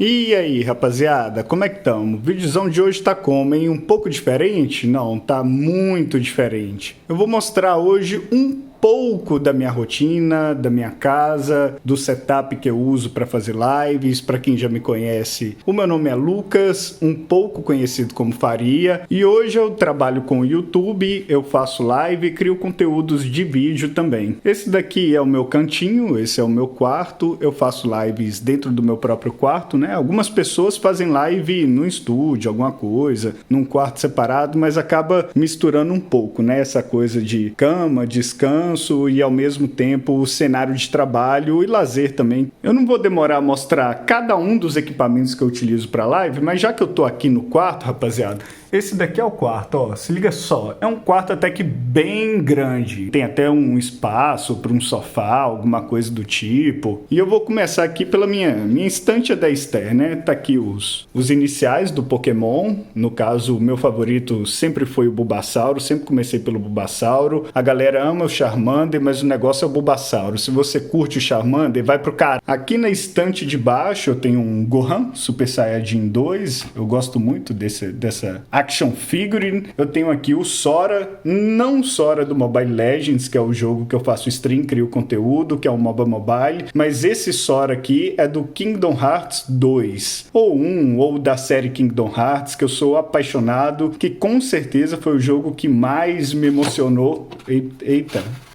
E aí, rapaziada, como é que estamos? O videozão de hoje tá como, hein? Um pouco diferente? Não, tá muito diferente. Eu vou mostrar hoje um pouco da minha rotina, da minha casa, do setup que eu uso para fazer lives. Para quem já me conhece, o meu nome é Lucas, um pouco conhecido como Faria, e hoje eu trabalho com o YouTube, eu faço live e crio conteúdos de vídeo também. Esse daqui é o meu cantinho, esse é o meu quarto, eu faço lives dentro do meu próprio quarto, né? Algumas pessoas fazem live no estúdio, alguma coisa, num quarto separado, mas acaba misturando um pouco, né? Essa coisa de cama, descanso e ao mesmo tempo o cenário de trabalho e lazer também. Eu não vou demorar a mostrar cada um dos equipamentos que eu utilizo para live, mas já que eu tô aqui no quarto, rapaziada, esse daqui é o quarto, ó, se liga só, é um quarto até que bem grande, tem até um espaço para um sofá, alguma coisa do tipo, e eu vou começar aqui pela minha estante da Esther, né, tá aqui os iniciais do Pokémon, no caso o meu favorito sempre foi o Bulbasauro, sempre comecei pelo Bulbasauro, a galera ama o Charmander, mas o negócio é o Bulbasauro, se você curte o Charmander, vai pro cara. Aqui na estante de baixo eu tenho um Gohan Super Saiyajin 2, eu gosto muito dessa action figure. Eu tenho aqui o Sora, não Sora do Mobile Legends, que é o jogo que eu faço stream, crio conteúdo, que é o MOBA Mobile, mas esse Sora aqui é do Kingdom Hearts 2, ou da série Kingdom Hearts, que eu sou apaixonado, que com certeza foi o jogo que mais me emocionou.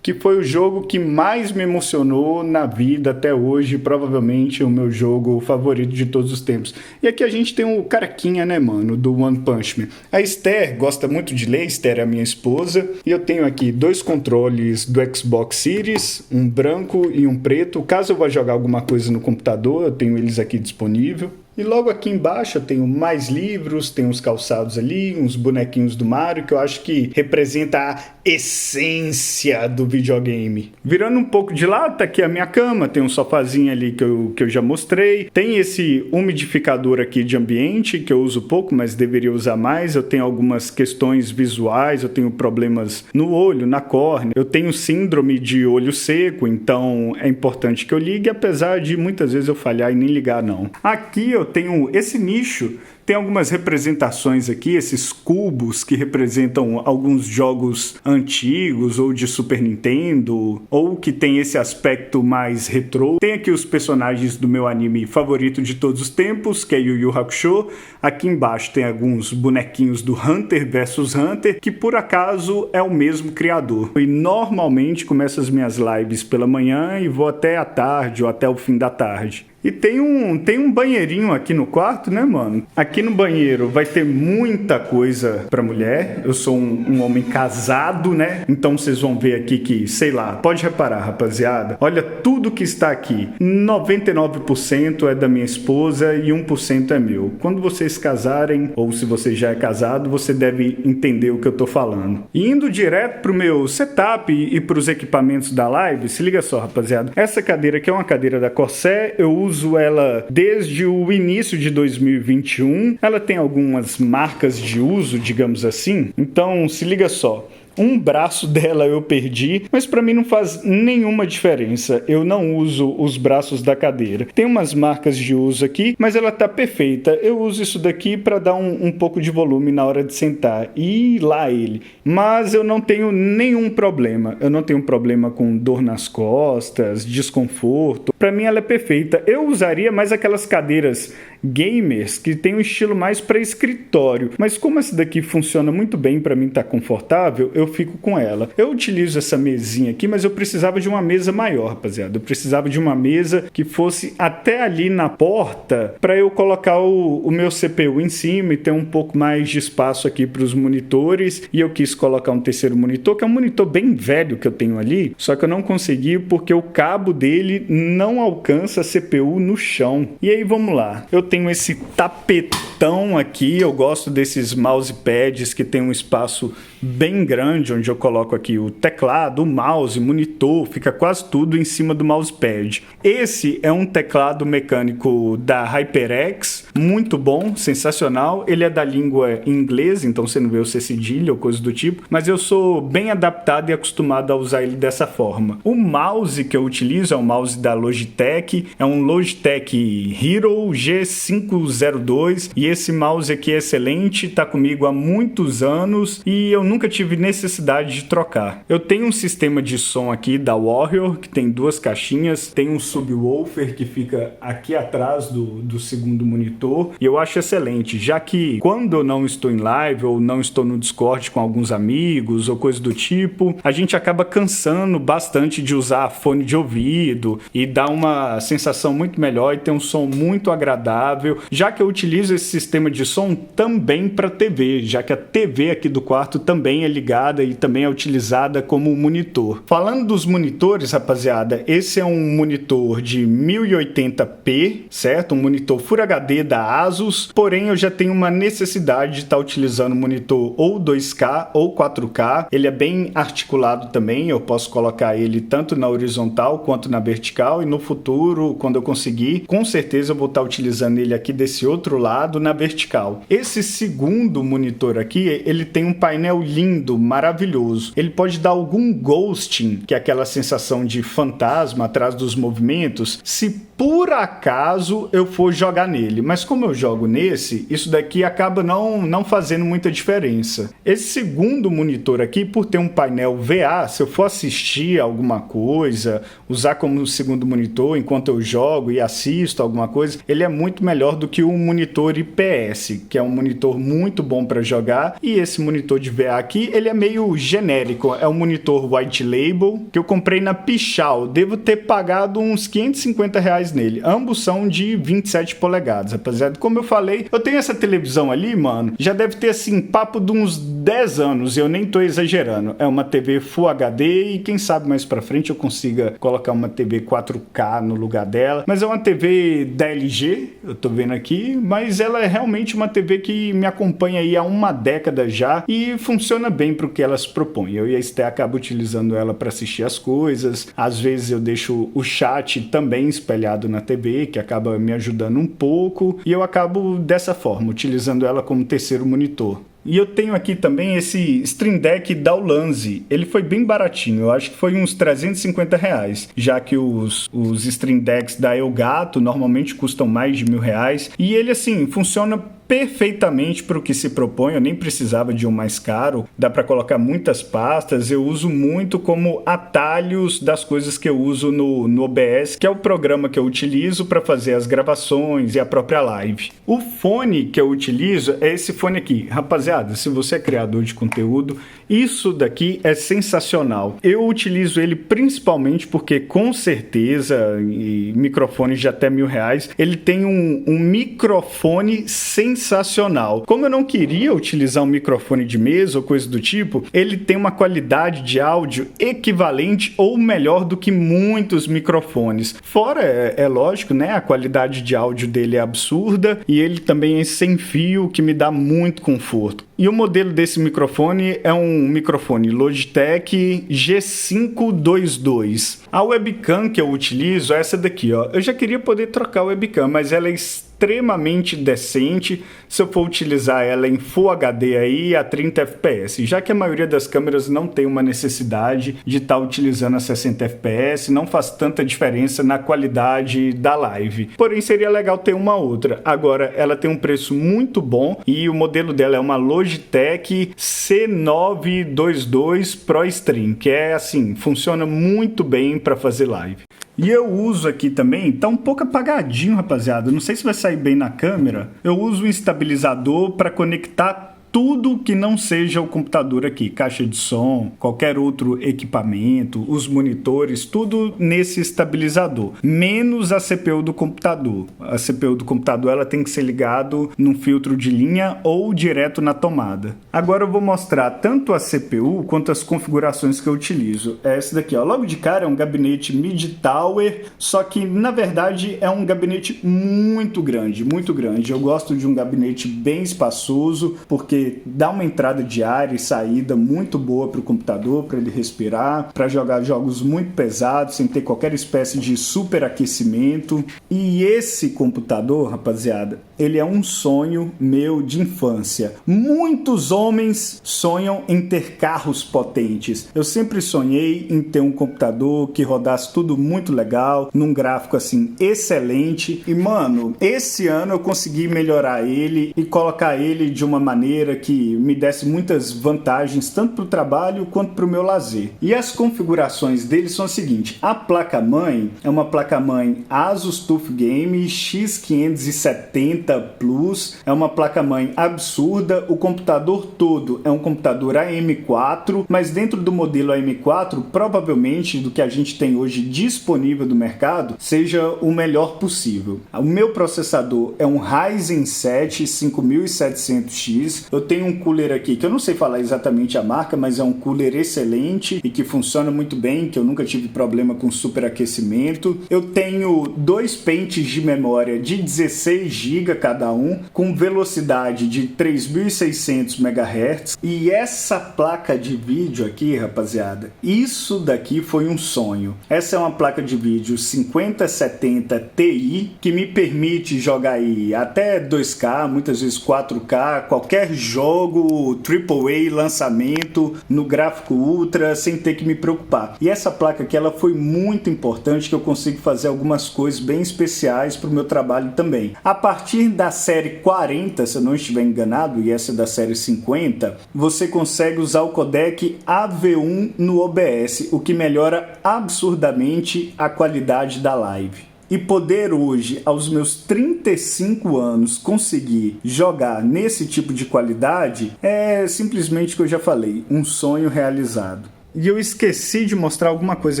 Que foi o jogo que mais me emocionou na vida até hoje, provavelmente o meu jogo favorito de todos os tempos. E aqui a gente tem o Caraquinha, né, mano, do One Punch Man. A Esther gosta muito de ler, Esther é a minha esposa, e eu tenho aqui dois controles do Xbox Series, um branco e um preto. Caso eu vá jogar alguma coisa no computador, eu tenho eles aqui disponível. E logo aqui embaixo eu tenho mais livros, tem uns calçados ali, uns bonequinhos do Mario, que eu acho que representa a essência do videogame. Virando um pouco de lado, tá aqui a minha cama, tem um sofazinho ali que eu já mostrei. Tem esse umidificador aqui de ambiente, que eu uso pouco, mas deveria usar mais. Eu tenho algumas questões visuais, eu tenho problemas no olho, na córnea. Eu tenho síndrome de olho seco, então é importante que eu ligue, apesar de muitas vezes eu falhar e nem ligar não. Aqui eu tenho esse nicho, tem algumas representações aqui, esses cubos que representam alguns jogos antigos ou de Super Nintendo, ou que tem esse aspecto mais retrô. Tem aqui os personagens do meu anime favorito de todos os tempos, que é Yu Yu Hakusho. Aqui embaixo tem alguns bonequinhos do Hunter vs Hunter, que por acaso é o mesmo criador. E normalmente começo as minhas lives pela manhã e vou até a tarde ou até o fim da tarde. E tem um banheirinho aqui no quarto, né, mano? Aqui no banheiro vai ter muita coisa pra mulher. Eu sou um homem casado, né? Então vocês vão ver aqui que, sei lá, pode reparar, rapaziada. Olha tudo que está aqui. 99% é da minha esposa e 1% é meu. Quando vocês casarem, ou se você já é casado, você deve entender o que eu tô falando. E indo direto pro meu setup e pros equipamentos da live, se liga só, rapaziada. Essa cadeira aqui é uma cadeira da Corsair, eu uso ela desde o início de 2021. Ela tem algumas marcas de uso, digamos assim. Então, se liga só. Um braço dela eu perdi, mas para mim não faz nenhuma diferença. Eu não uso os braços da cadeira. Tem umas marcas de uso aqui, mas ela tá perfeita. Eu uso isso daqui para dar um pouco de volume na hora de sentar. E lá ele. Mas eu não tenho nenhum problema. Eu não tenho problema com dor nas costas, desconforto. Para mim ela é perfeita. Eu usaria mais aquelas cadeiras gamers que tem um estilo mais para escritório, mas como essa daqui funciona muito bem, para mim tá confortável, eu fico com ela. Eu utilizo essa mesinha aqui, mas eu precisava de uma mesa maior, rapaziada. Eu precisava de uma mesa que fosse até ali na porta para eu colocar o meu CPU em cima e ter um pouco mais de espaço aqui para os monitores, e eu quis colocar um terceiro monitor, que é um monitor bem velho que eu tenho ali, só que eu não consegui porque o cabo dele não alcança a CPU no chão. E aí vamos lá, eu tenho esse tapetão aqui, eu gosto desses mousepads que tem um espaço bem grande, onde eu coloco aqui o teclado, o mouse, monitor, fica quase tudo em cima do mousepad. Esse é um teclado mecânico da HyperX, muito bom, sensacional. Ele é da língua inglesa, então você não vê o C cedilha ou coisa do tipo, mas eu sou bem adaptado e acostumado a usar ele dessa forma. O mouse que eu utilizo é um mouse da Logitech, é um Logitech Hero G G502 e esse mouse aqui é excelente, está comigo há muitos anos e eu nunca tive necessidade de trocar. Eu tenho um sistema de som aqui da Warrior, que tem duas caixinhas, tem um subwoofer que fica aqui atrás do segundo monitor e eu acho excelente, já que quando eu não estou em live ou não estou no Discord com alguns amigos ou coisa do tipo, a gente acaba cansando bastante de usar fone de ouvido e dá uma sensação muito melhor e tem um som muito agradável, já que eu utilizo esse sistema de som também para TV, já que a TV aqui do quarto também é ligada e também é utilizada como monitor. Falando dos monitores, rapaziada, esse é um monitor de 1080p, certo? Um monitor Full HD da Asus, porém eu já tenho uma necessidade de estar utilizando um monitor ou 2K ou 4K. Ele é bem articulado também, eu posso colocar ele tanto na horizontal quanto na vertical e no futuro, quando eu conseguir, com certeza eu vou estar utilizando ele aqui desse outro lado na vertical. Esse segundo monitor aqui, ele tem um painel lindo, maravilhoso. Ele pode dar algum ghosting, que é aquela sensação de fantasma atrás dos movimentos, se por acaso eu for jogar nele. Mas como eu jogo nesse, isso daqui acaba não fazendo muita diferença. Esse segundo monitor aqui, por ter um painel VA, se eu for assistir alguma coisa, usar como segundo monitor enquanto eu jogo e assisto alguma coisa, ele é muito melhor do que um monitor IPS, que é um monitor muito bom para jogar. E esse monitor de VA aqui, ele é meio genérico, é um monitor white label que eu comprei na Pichau. Devo ter pagado uns R$550 nele. Ambos são de 27 polegadas, rapaziada. Como eu falei, eu tenho essa televisão ali, mano, já deve ter assim, papo de uns 10 anos, e eu nem tô exagerando. É uma TV Full HD e quem sabe mais pra frente eu consiga colocar uma TV 4K no lugar dela. Mas é uma TV da LG, eu tô vendo aqui, mas ela é realmente uma TV que me acompanha aí há uma década já e funciona bem pro que ela se propõe. Eu e a Esté acabo utilizando ela para assistir as coisas. Às vezes eu deixo o chat também espelhado na TV, que acaba me ajudando um pouco, e eu acabo dessa forma, utilizando ela como terceiro monitor. E eu tenho aqui também esse Stream Deck da Ulanzi. Ele foi bem baratinho, eu acho que foi uns R$350, já que os Stream Decks da Elgato normalmente custam mais de R$1.000. E ele, assim, funciona perfeitamente para o que se propõe. Eu nem precisava de um mais caro, dá para colocar muitas pastas. Eu uso muito como atalhos das coisas que eu uso no OBS, que é o programa que eu utilizo para fazer as gravações e a própria live. O fone que eu utilizo é esse fone aqui. Rapaziada, se você é criador de conteúdo, isso daqui é sensacional. Eu utilizo ele principalmente porque, com certeza, e microfones de até R$1.000, ele tem um microfone sensacional. Como eu não queria utilizar um microfone de mesa ou coisa do tipo, ele tem uma qualidade de áudio equivalente ou melhor do que muitos microfones. Fora, é lógico, né? A qualidade de áudio dele é absurda e ele também é sem fio, que me dá muito conforto. E o modelo desse microfone é um microfone Logitech G522. A webcam que eu utilizo é essa daqui, ó. Eu já queria poder trocar a webcam, mas ela é extremamente decente se eu for utilizar ela em Full HD aí a 30 fps, já que a maioria das câmeras não tem uma necessidade de estar utilizando a 60 fps, não faz tanta diferença na qualidade da live. Porém, seria legal ter uma outra. Agora, ela tem um preço muito bom e o modelo dela é uma Logitech C922 Pro Stream, que é assim, funciona muito bem para fazer live. E eu uso aqui também, tá um pouco apagadinho, rapaziada, não sei se vai sair bem na câmera, eu uso um estabilizador para conectar tudo que não seja o computador aqui, caixa de som, qualquer outro equipamento, os monitores, tudo nesse estabilizador, menos a CPU do computador. A CPU do computador ela tem que ser ligado num filtro de linha ou direto na tomada. Agora eu vou mostrar tanto a CPU quanto as configurações que eu utilizo. É esse daqui, ó. Logo de cara é um gabinete Mid Tower, só que na verdade é um gabinete muito grande, muito grande. Eu gosto de um gabinete bem espaçoso, porque porque dá uma entrada de ar e saída muito boa para o computador, para ele respirar, para jogar jogos muito pesados, sem ter qualquer espécie de superaquecimento. E esse computador, rapaziada, ele é um sonho meu de infância. Muitos homens sonham em ter carros potentes. Eu sempre sonhei em ter um computador que rodasse tudo muito legal, num gráfico assim excelente. E mano, esse ano eu consegui melhorar ele e colocar ele de uma maneira que me desse muitas vantagens, tanto para o trabalho quanto para o meu lazer. E as configurações dele são as seguintes: a placa-mãe é uma placa-mãe Asus TUF Game X570 Plus, é uma placa-mãe absurda. O computador todo é um computador AM4, mas dentro do modelo AM4, provavelmente do que a gente tem hoje disponível no mercado, seja o melhor possível. O meu processador é um Ryzen 7 5700X. Eu tenho um cooler aqui que eu não sei falar exatamente a marca, mas é um cooler excelente e que funciona muito bem, que eu nunca tive problema com superaquecimento. Eu tenho 2 pentes de memória de 16 GB cada um, com velocidade de 3600 MHz. E essa placa de vídeo aqui, rapaziada, isso daqui foi um sonho. Essa é uma placa de vídeo 5070 Ti que me permite jogar aí até 2K, muitas vezes 4K, qualquer jogo AAA lançamento no gráfico ultra sem ter que me preocupar. E essa placa aqui, ela foi muito importante, que eu consigo fazer algumas coisas bem especiais para o meu trabalho também. A partir da série 40, se eu não estiver enganado, e essa é da série 50, você consegue usar o codec AV1 no OBS, o que melhora absurdamente a qualidade da live. E poder hoje, aos meus 35 anos, conseguir jogar nesse tipo de qualidade é simplesmente o que eu já falei, um sonho realizado. E eu esqueci de mostrar alguma coisa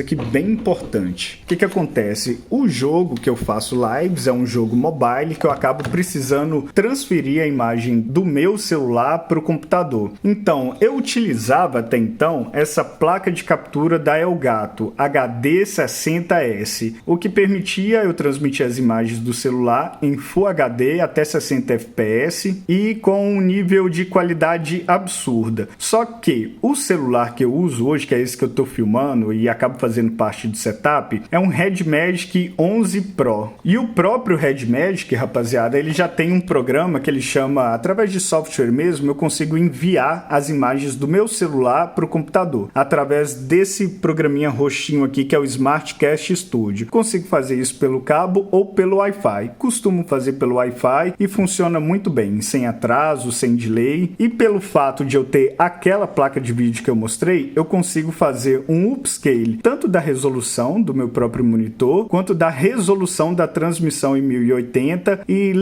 aqui bem importante. O que acontece? O jogo que eu faço lives é um jogo mobile que eu acabo precisando transferir a imagem do meu celular para o computador. Então, eu utilizava até então essa placa de captura da Elgato HD60S, o que permitia eu transmitir as imagens do celular em Full HD até 60 FPS e com um nível de qualidade absurda. Só que o celular que eu uso hoje, que é esse que eu tô filmando e acabo fazendo parte do setup, é um Red Magic 11 Pro. E o próprio Red Magic, rapaziada, ele já tem um programa que ele chama, através de software mesmo, eu consigo enviar as imagens do meu celular para o computador, através desse programinha roxinho aqui, que é o SmartCast Studio. Consigo fazer isso pelo cabo ou pelo Wi-Fi. Costumo fazer pelo Wi-Fi e funciona muito bem, sem atraso, sem delay. E pelo fato de eu ter aquela placa de vídeo que eu mostrei, eu consigo fazer um upscale tanto da resolução do meu próprio monitor quanto da resolução da transmissão em 1080 e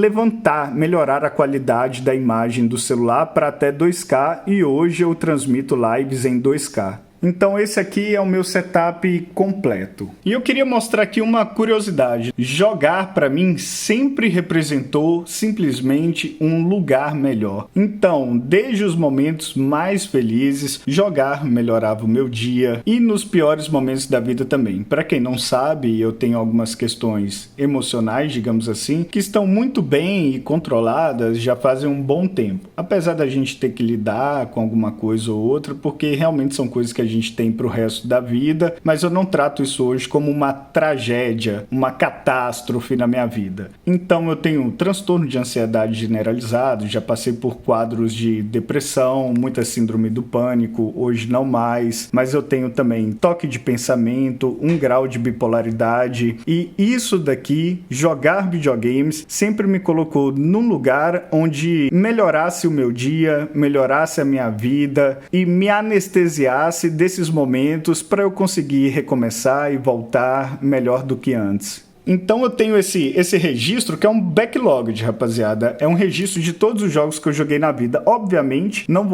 melhorar a qualidade da imagem do celular para até 2K, e hoje eu transmito lives em 2K. Então esse aqui é o meu setup completo. E eu queria mostrar aqui uma curiosidade. Jogar para mim sempre representou simplesmente um lugar melhor. Então, desde os momentos mais felizes, jogar melhorava o meu dia, e nos piores momentos da vida também. Para quem não sabe, eu tenho algumas questões emocionais, digamos assim, que estão muito bem e controladas já fazem um bom tempo. Apesar da gente ter que lidar com alguma coisa ou outra, porque realmente são coisas que a gente tem para o resto da vida, mas eu não trato isso hoje como uma tragédia, uma catástrofe na minha vida. Então eu tenho transtorno de ansiedade generalizado, já passei por quadros de depressão, muita síndrome do pânico, hoje não mais, mas eu tenho também toque de pensamento, um grau de bipolaridade, e isso daqui, jogar videogames, sempre me colocou num lugar onde melhorasse o meu dia, melhorasse a minha vida e me anestesiasse desses momentos para eu conseguir recomeçar e voltar melhor do que antes. Então eu tenho esse registro que é um backlog, rapaziada. É um registro de todos os jogos que eu joguei na vida. Obviamente, não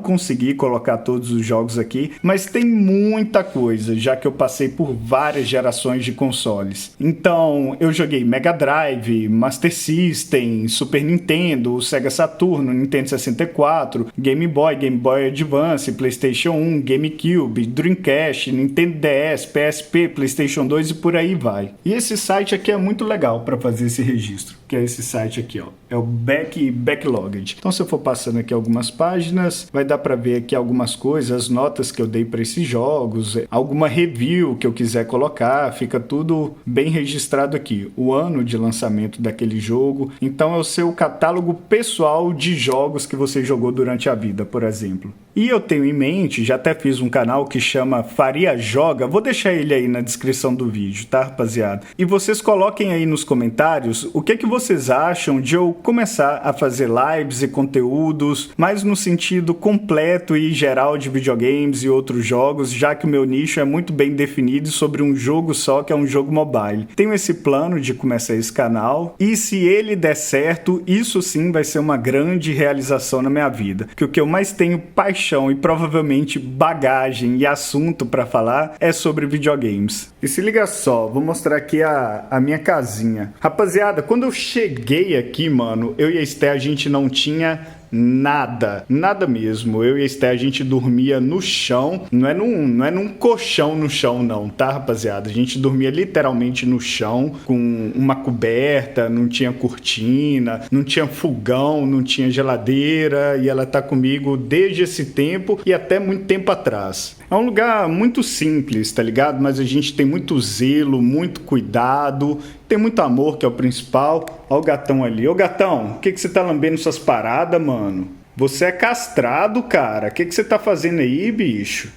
consegui colocar todos os jogos aqui, mas tem muita coisa, já que eu passei por várias gerações de consoles. Então, eu joguei Mega Drive, Master System, Super Nintendo, Sega Saturno, Nintendo 64, Game Boy Advance, PlayStation 1, GameCube, Dreamcast, Nintendo DS, PSP, PlayStation 2 e por aí vai. E esse site aqui é muito legal para fazer esse registro. que é esse site aqui, ó. É o Backlogged. Então, se eu for passando aqui algumas páginas, vai dar para ver aqui algumas coisas, as notas que eu dei para esses jogos, alguma review que eu quiser colocar, fica tudo bem registrado aqui. O ano de lançamento daquele jogo. Então, é o seu catálogo pessoal de jogos que você jogou durante a vida, por exemplo. E eu tenho em mente, já até fiz um canal que chama Faria Joga, vou deixar ele aí na descrição do vídeo, tá, rapaziada? E vocês coloquem aí nos comentários o que vocês acham de eu começar a fazer lives e conteúdos, mais no sentido completo e geral de videogames e outros jogos, já que o meu nicho é muito bem definido sobre um jogo só, que é um jogo mobile. Tenho esse plano de começar esse canal, e se ele der certo, isso sim vai ser uma grande realização na minha vida, que o que eu mais tenho paixão e provavelmente bagagem e assunto para falar é sobre videogames. E se liga só, vou mostrar aqui a minha casinha. Rapaziada, quando eu cheguei aqui, mano, eu e a Esté, a gente não tinha nada mesmo. Eu e a Esté, a gente dormia no chão, não é num colchão no chão não, tá, rapaziada? A gente dormia literalmente no chão, com uma coberta, não tinha cortina, não tinha fogão, não tinha geladeira, e ela tá comigo desde esse tempo e até muito tempo atrás. É um lugar muito simples, tá ligado? Mas a gente tem muito zelo, muito cuidado, tem muito amor, que é o principal. Ó o gatão ali. Ô gatão, o que você tá lambendo suas paradas, mano? Você é castrado, cara. O que você tá fazendo aí, bicho?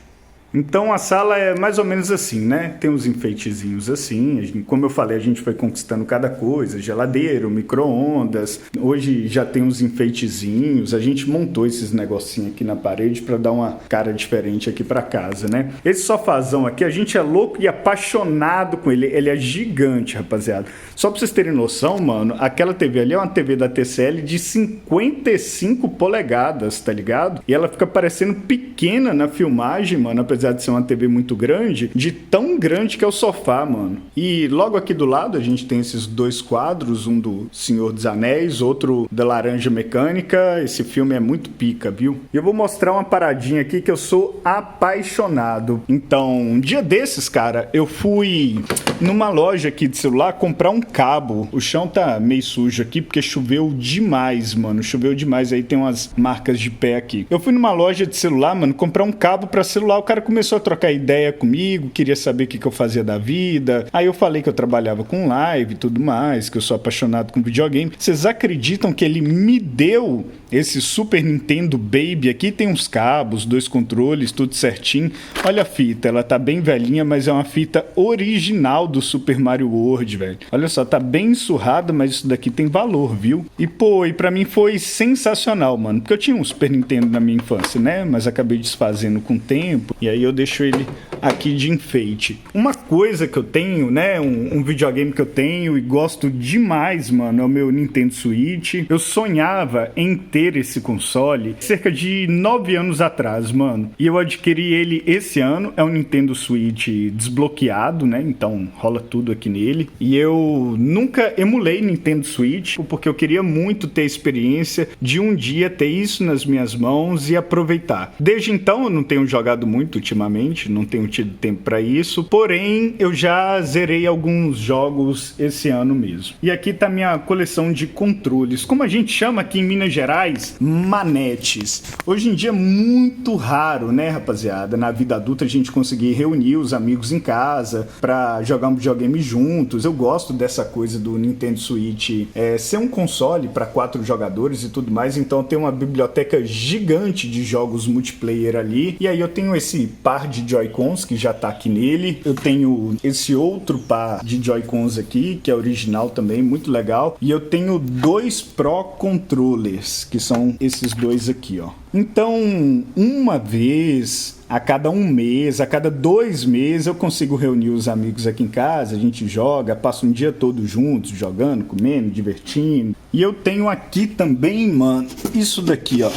Então a sala é mais ou menos assim, né? Tem uns enfeitezinhos assim, como eu falei, a gente foi conquistando cada coisa, geladeira, micro-ondas, hoje já tem uns enfeitezinhos, a gente montou esses negocinhos aqui na parede para dar uma cara diferente aqui para casa, né? Esse sofazão aqui, a gente é louco e apaixonado com ele, ele é gigante, rapaziada. Só pra vocês terem noção, mano, aquela TV ali é uma TV da TCL de 55 polegadas, tá ligado? E ela fica parecendo pequena na filmagem, mano, apesar de ser uma TV muito grande, de tão grande que é o sofá, mano. E logo aqui do lado a gente tem esses dois quadros, um do Senhor dos Anéis, outro da Laranja Mecânica. Esse filme é muito pica, viu? E eu vou mostrar uma paradinha aqui que eu sou apaixonado. Então, um dia desses, cara, eu fui numa loja aqui de celular comprar um cabo. O chão tá meio sujo aqui porque choveu demais, mano. Choveu demais, aí tem umas marcas de pé aqui. Eu fui numa loja de celular, mano, comprar um cabo pra celular. O cara começou a trocar ideia comigo, queria saber o que eu fazia da vida. Aí eu falei que eu trabalhava com live e tudo mais, que eu sou apaixonado com videogame. Vocês acreditam que ele me deu esse Super Nintendo Baby aqui? Tem uns cabos, 2 controles, tudo certinho. Olha a fita, ela tá bem velhinha, mas é uma fita original do Super Mario World, velho. Olha só, tá bem surrada, mas isso daqui tem valor, viu? E pô, e pra mim foi sensacional, mano, porque eu tinha um Super Nintendo na minha infância, né? Mas acabei desfazendo com o tempo, e aí eu deixo ele aqui de enfeite. Uma coisa que eu tenho, né, um videogame que eu tenho e gosto demais, mano, é o meu Nintendo Switch. Eu sonhava em ter esse console cerca de 9 anos atrás, mano. E eu adquiri ele esse ano, é um Nintendo Switch desbloqueado, né, então rola tudo aqui nele. E eu nunca emulei Nintendo Switch, porque eu queria muito ter a experiência de um dia ter isso nas minhas mãos e aproveitar. Desde então eu não tenho jogado muito ultimamente, não tenho tido tempo para isso, porém eu já zerei alguns jogos esse ano mesmo. E aqui tá minha coleção de controles, como a gente chama aqui em Minas Gerais, manetes. Hoje em dia é muito raro, né, rapaziada, na vida adulta a gente conseguir reunir os amigos em casa para jogar um videogame juntos. Eu gosto dessa coisa do Nintendo Switch ser um console para 4 jogadores e tudo mais, então tem uma biblioteca gigante de jogos multiplayer ali, e aí eu tenho esse par de Joy-Cons que já tá aqui nele, eu tenho esse outro par de Joy-Cons aqui, que é original também, muito legal, e eu tenho 2 Pro Controllers, que são esses dois aqui, ó. Então, uma vez a cada 1 mês, a cada 2 meses eu consigo reunir os amigos aqui em casa, a gente joga, passa um dia todo juntos, jogando, comendo, divertindo. E eu tenho aqui também, mano, isso daqui, ó.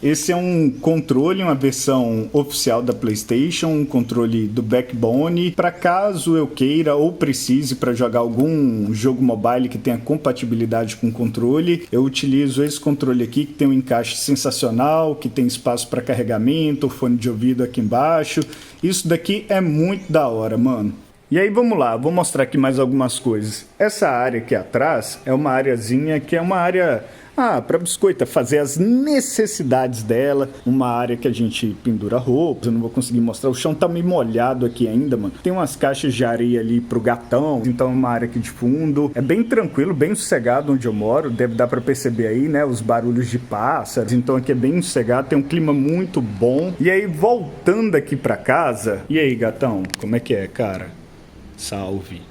Esse é um controle, uma versão oficial da PlayStation, um controle do Backbone, para caso eu queira ou precise para jogar algum jogo mobile que tenha compatibilidade com o controle, eu utilizo esse controle aqui que tem um encaixe sensacional, que tem espaço para carregamento, fone de ouvido aqui embaixo. Isso daqui é muito da hora, mano. E aí vamos lá, vou mostrar aqui mais algumas coisas. Essa área aqui atrás é uma areazinha que é uma área para biscoita fazer as necessidades dela, uma área que a gente pendura roupas. Eu não vou conseguir mostrar, o chão tá meio molhado aqui ainda, mano. Tem umas caixas de areia ali pro gatão, então é uma área aqui de fundo. É bem tranquilo, bem sossegado onde eu moro, deve dar pra perceber aí, né, os barulhos de pássaros. Então aqui é bem sossegado, tem um clima muito bom. E aí voltando aqui pra casa, e aí gatão, como é que é, cara? Salve,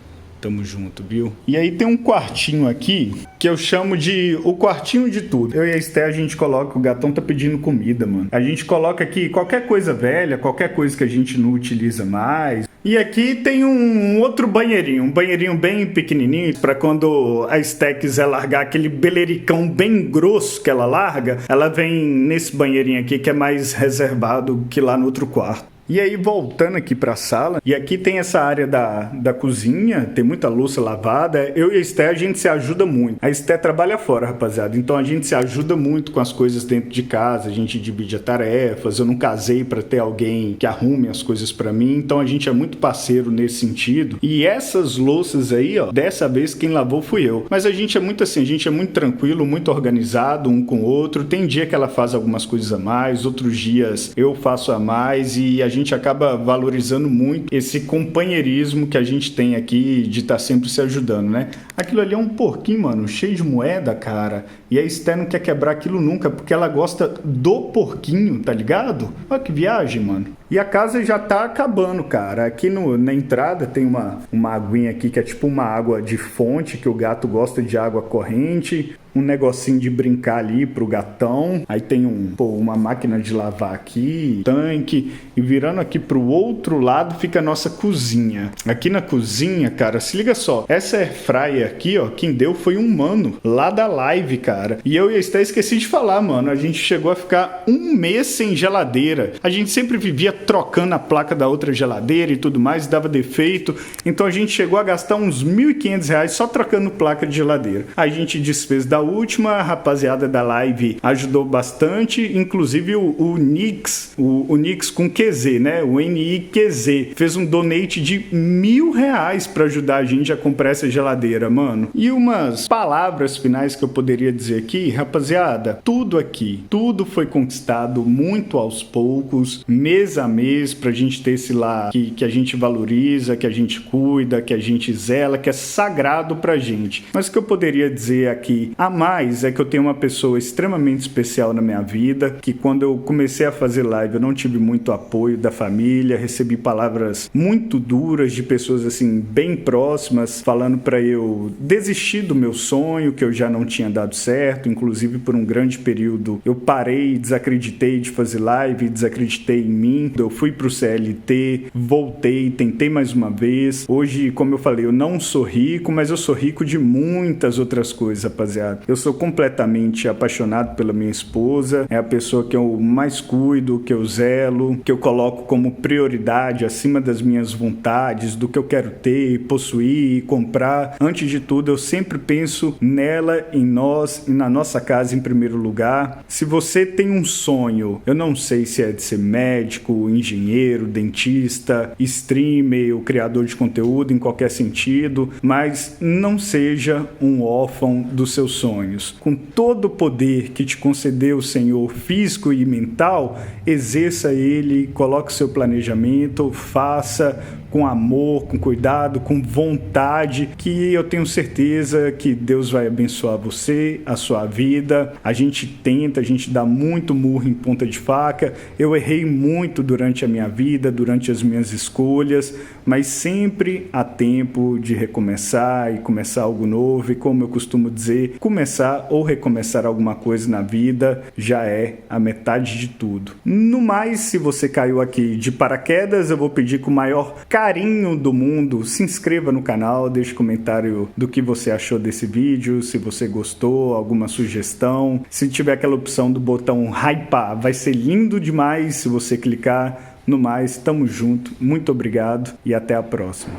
tamo junto, viu? E aí tem um quartinho aqui que eu chamo de o quartinho de tudo. Eu e a Esté, a gente coloca, o gatão tá pedindo comida, mano. A gente coloca aqui qualquer coisa velha, qualquer coisa que a gente não utiliza mais. E aqui tem um outro banheirinho, um banheirinho bem pequenininho, pra quando a Esté quiser largar aquele belericão bem grosso que ela larga, ela vem nesse banheirinho aqui que é mais reservado que lá no outro quarto. E aí, voltando aqui para a sala, e aqui tem essa área da cozinha, tem muita louça lavada. Eu e a Esté, a gente se ajuda muito. A Esté trabalha fora, rapaziada, então a gente se ajuda muito com as coisas dentro de casa, a gente divide as tarefas. Eu não casei para ter alguém que arrume as coisas para mim, então a gente é muito parceiro nesse sentido. E essas louças aí, ó, dessa vez quem lavou fui eu. Mas a gente é muito assim, a gente é muito tranquilo, muito organizado um com o outro. Tem dia que ela faz algumas coisas a mais, outros dias eu faço a mais, e a gente acaba valorizando muito esse companheirismo que a gente tem aqui de estar sempre se ajudando, né? Aquilo ali é um porquinho, mano, cheio de moeda, cara. E a Esté não quer quebrar aquilo nunca, porque ela gosta do porquinho, tá ligado? Olha que viagem, mano. E a casa já tá acabando, cara. Aqui na entrada tem uma aguinha aqui que é tipo uma água de fonte, que o gato gosta de água corrente. Um negocinho de brincar ali pro gatão. Aí tem uma máquina de lavar aqui, tanque. E virando aqui pro outro lado fica a nossa cozinha. Aqui na cozinha, cara, se liga só. Essa airfryer aqui, ó, quem deu foi um mano lá da live, cara. E eu e a Esté esqueci de falar, mano. A gente chegou a ficar um mês sem geladeira. A gente sempre vivia trocando a placa da outra geladeira e tudo mais, dava defeito. Então a gente chegou a gastar uns R$1.500 só trocando placa de geladeira. A gente desfez da última, a rapaziada da live ajudou bastante, inclusive o Nix, o Nix com QZ, né? O NIQZ, fez um donate de R$1.000 para ajudar a gente a comprar essa geladeira, mano. E umas palavras finais que eu poderia dizer aqui, rapaziada, tudo aqui, tudo foi conquistado muito aos poucos, mês a mês, pra gente ter esse lá que a gente valoriza, que a gente cuida, que a gente zela, que é sagrado pra gente. Mas o que eu poderia dizer aqui a mais é que eu tenho uma pessoa extremamente especial na minha vida, que quando eu comecei a fazer live eu não tive muito apoio da família, recebi palavras muito duras de pessoas assim bem próximas, falando pra eu desistir do meu sonho, que eu já não tinha dado certo. Inclusive por um grande período eu parei, desacreditei de fazer live, desacreditei em mim. Eu fui pro CLT, voltei, tentei mais uma vez. Hoje, como eu falei, eu não sou rico, mas eu sou rico de muitas outras coisas, rapaziada. Eu sou completamente apaixonado pela minha esposa, é a pessoa que eu mais cuido, que eu zelo, que eu coloco como prioridade acima das minhas vontades, do que eu quero ter, possuir, comprar. Antes de tudo, eu sempre penso nela, em nós e na nossa casa em primeiro lugar. Se você tem um sonho, eu não sei se é de ser médico, engenheiro, dentista, streamer ou criador de conteúdo em qualquer sentido, mas não seja um órfão dos seus sonhos. Com todo o poder que te concedeu o Senhor físico e mental, exerça ele, coloque o seu planejamento, faça com amor, com cuidado, com vontade, que eu tenho certeza que Deus vai abençoar você, a sua vida. A gente tenta, a gente dá muito murro em ponta de faca. Eu errei muito durante a minha vida, durante as minhas escolhas, mas sempre há tempo de recomeçar e começar algo novo. E como eu costumo dizer, começar ou recomeçar alguma coisa na vida já é a metade de tudo. No mais, se você caiu aqui de paraquedas, eu vou pedir com o maior carinho do mundo, se inscreva no canal, deixe comentário do que você achou desse vídeo, se você gostou, alguma sugestão. Se tiver aquela opção do botão hypar, vai ser lindo demais se você clicar. No mais, tamo junto, muito obrigado e até a próxima.